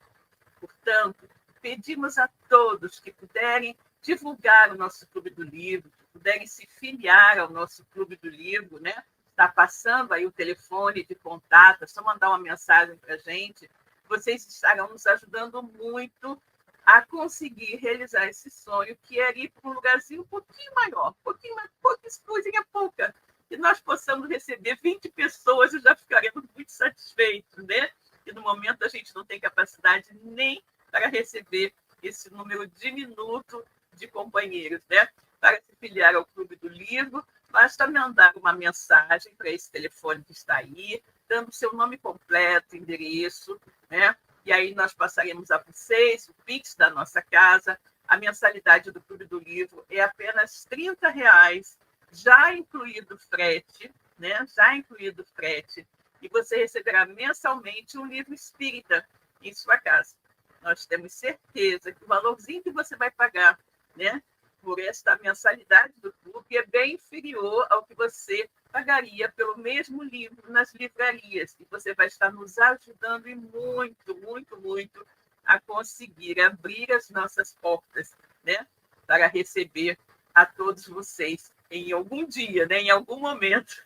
Portanto, pedimos a todos que puderem divulgar o nosso Clube do Livro, que puderem se filiar ao nosso Clube do Livro, né? Está passando aí o telefone de contato, é só mandar uma mensagem para a gente. Vocês estarão nos ajudando muito a conseguir realizar esse sonho, que é ir para um lugarzinho um pouquinho maior, coisinha pouca, que nós possamos receber 20 pessoas e já ficaremos muito satisfeitos, né? E no momento a gente não tem capacidade nem para receber esse número diminuto de companheiros, né? Para se filiar ao Clube do Livro, basta mandar uma mensagem para esse telefone que está aí, dando seu nome completo, endereço, né? E aí nós passaremos a vocês o Pix da nossa casa. A mensalidade do Clube do Livro é apenas R$30, já incluído o frete, né? Já incluído o frete. E você receberá mensalmente um livro espírita em sua casa. Nós temos certeza que o valorzinho que você vai pagar, né, por esta mensalidade do clube é bem inferior ao que você pagaria pelo mesmo livro nas livrarias. E você vai estar nos ajudando e muito, muito, muito a conseguir abrir as nossas portas, né, para receber a todos vocês em algum dia, né, em algum momento,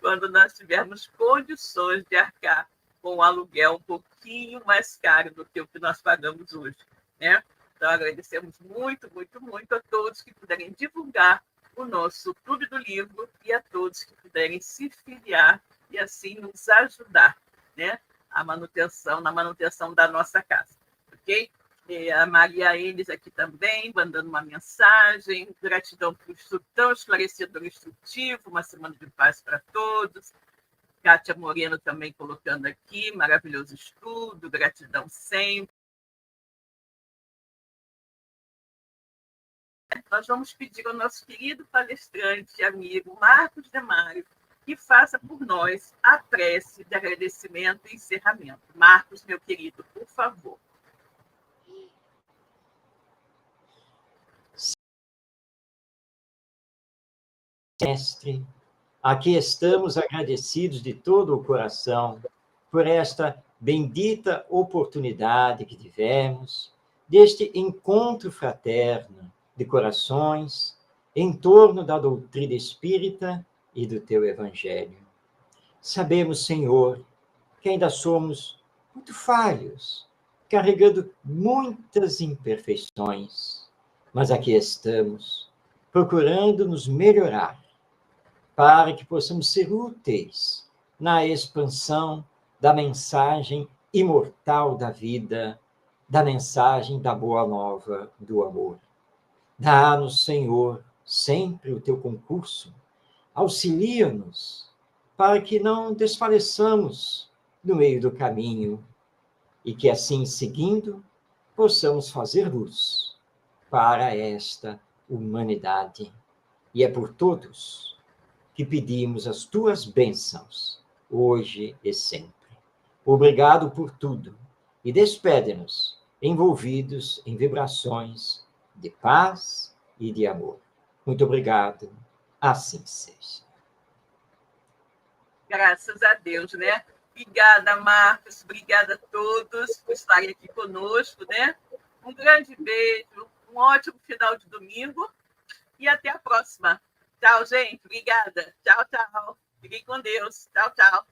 quando nós tivermos condições de arcar com um aluguel um pouquinho mais caro do que o que nós pagamos hoje, né? Então, agradecemos muito, muito, muito a todos que puderem divulgar o nosso Clube do Livro e a todos que puderem se filiar e assim nos ajudar, né, na manutenção da nossa casa, ok? E a Maria Enes aqui também, mandando uma mensagem, gratidão por estudo tão esclarecedor e instrutivo, uma semana de paz para todos. Kátia Moreno também colocando aqui, maravilhoso estudo, gratidão sempre. Nós vamos pedir ao nosso querido palestrante e amigo Marcos Demário que faça por nós a prece de agradecimento e encerramento. Marcos, meu querido, por favor. Mestre, aqui estamos agradecidos de todo o coração por esta bendita oportunidade que tivemos deste encontro fraterno de corações em torno da doutrina espírita e do teu evangelho. Sabemos, Senhor, que ainda somos muito falhos, carregando muitas imperfeições, mas aqui estamos, procurando nos melhorar, para que possamos ser úteis na expansão da mensagem imortal da vida, da mensagem da boa nova do amor. Dá-nos, Senhor, sempre o teu concurso, auxilia-nos para que não desfaleçamos no meio do caminho e que, assim seguindo, possamos fazer luz para esta humanidade. E é por todos que pedimos as tuas bênçãos, hoje e sempre. Obrigado por tudo e despede-nos envolvidos em vibrações de paz e de amor. Muito obrigado, assim seja. Graças a Deus, né? Obrigada, Marcos, obrigada a todos por estarem aqui conosco, né? Um grande beijo, um ótimo final de domingo e até a próxima. Tchau, gente. Obrigada. Tchau, tchau. Fiquem com Deus. Tchau, tchau.